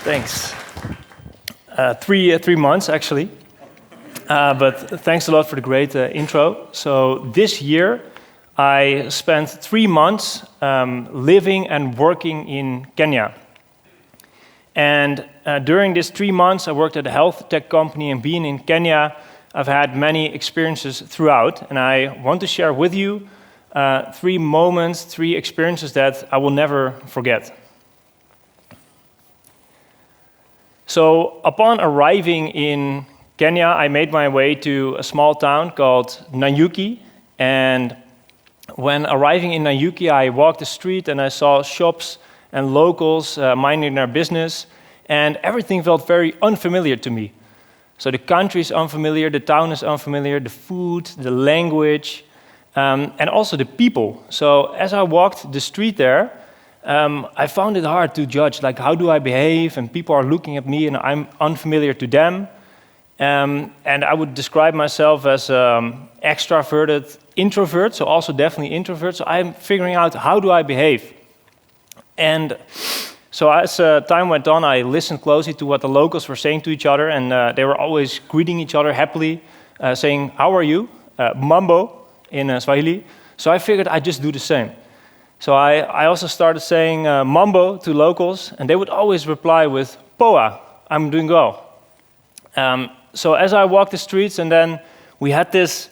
Thanks. 3 months, actually. But thanks a lot for the great intro. So this year, I spent 3 months living and working in Kenya. And during these 3 months, I worked at a health tech company, and being in Kenya, I've had many experiences throughout. And I want to share with you 3 moments, 3 experiences that I will never forget. So upon arriving in Kenya, I made my way to a small town called Nanyuki. And when arriving in Nanyuki, I walked the street and I saw shops and locals minding their business. And everything felt very unfamiliar to me. So the country is unfamiliar, the town is unfamiliar, the food, the language, and also the people. So as I walked the street there, I found it hard to judge, like, how do I behave? And people are looking at me and I'm unfamiliar to them. And I would describe myself as extroverted introvert, so also definitely introvert. So I'm figuring out, how do I behave? And so as time went on, I listened closely to what the locals were saying to each other, and they were always greeting each other happily, saying, "How are you?" Mambo in Swahili. So I figured I'd just do the same. So I also started saying mambo to locals, and they would always reply with "Poa, I'm doing well." So as I walked the streets, and then we had this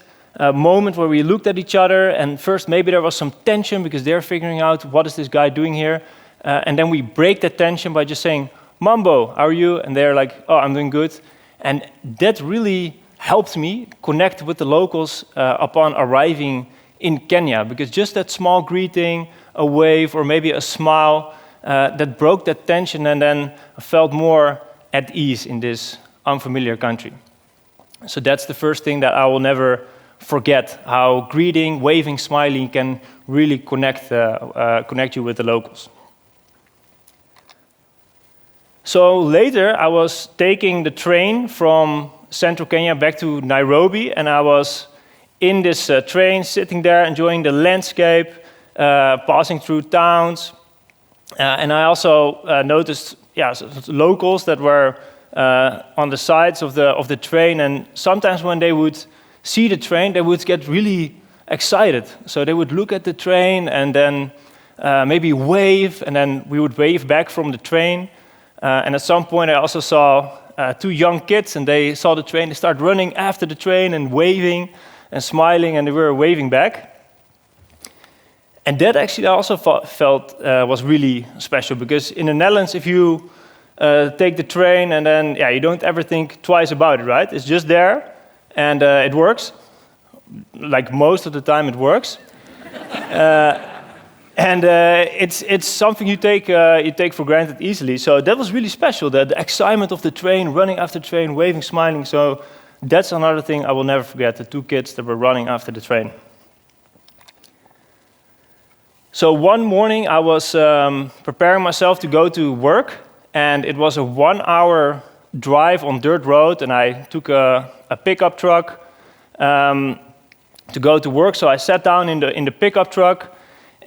moment where we looked at each other, and first maybe there was some tension because they're figuring out, what is this guy doing here? And then we break that tension by just saying, "Mambo, how are you?" And they're like, "Oh, I'm doing good." And that really helped me connect with the locals upon arriving in Kenya, because just that small greeting, a wave, or maybe a smile, that broke that tension, and then I felt more at ease in this unfamiliar country. So that's the first thing that I will never forget, how greeting, waving, smiling can really connect you with the locals. So later, I was taking the train from central Kenya back to Nairobi, and I was in this train, sitting there, enjoying the landscape, passing through towns. And I also noticed locals that were on the sides of the train, and sometimes when they would see the train, they would get really excited. So they would look at the train and then maybe wave, and then we would wave back from the train. And at some point, I also saw 2 young kids, and they saw the train. They started running after the train and waving and smiling, and they were waving back. And that actually I also felt was really special, because in the Netherlands, if you take the train and then you don't ever think twice about it, right? It's just there, and it works. Like most of the time, it works. And it's something you take for granted easily. So that was really special, the excitement of the train, running after the train, waving, smiling. So that's another thing I will never forget, the 2 kids that were running after the train. So one morning I was preparing myself to go to work, and it was a 1-hour drive on dirt road, and I took a pickup truck to go to work. So I sat down in the pickup truck,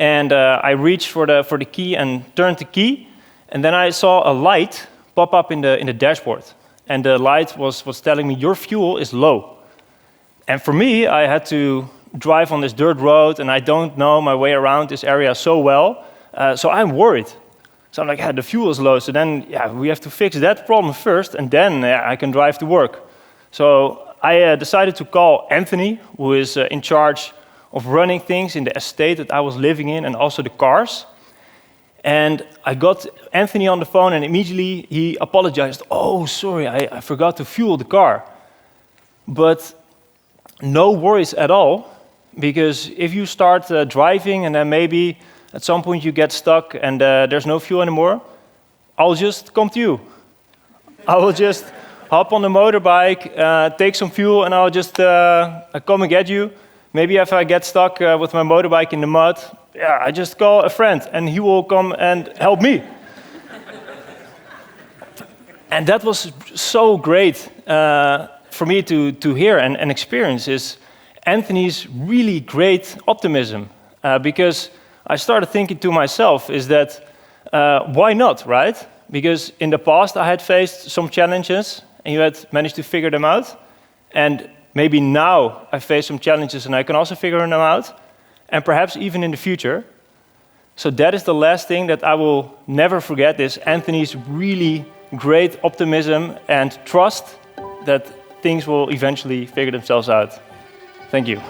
and I reached for the key and turned the key, and then I saw a light pop up in the dashboard, and the light was telling me, "Your fuel is low." And for me, I had to drive on this dirt road, and I don't know my way around this area so well, so I'm worried. So I'm like, the fuel is low, so then we have to fix that problem first, and then I can drive to work. So I decided to call Anthony, who is in charge of running things in the estate that I was living in, and also the cars. And I got Anthony on the phone, and immediately he apologized. "Oh, sorry, I forgot to fuel the car." But no worries at all, because if you start driving and then maybe at some point you get stuck and there's no fuel anymore, I'll just come to you. I will just hop on the motorbike, take some fuel, and I'll just come and get you. Maybe if I get stuck with my motorbike in the mud, I just call a friend and he will come and help me. And that was so great for me to hear and experience, is Anthony's really great optimism. Because I started thinking to myself, is that why not, right? because in the past I had faced some challenges and you had managed to figure them out. And maybe now I face some challenges and I can also figure them out, and perhaps even in the future. So that is the last thing that I will never forget, is Anthony's really great optimism and trust that things will eventually figure themselves out. Thank you.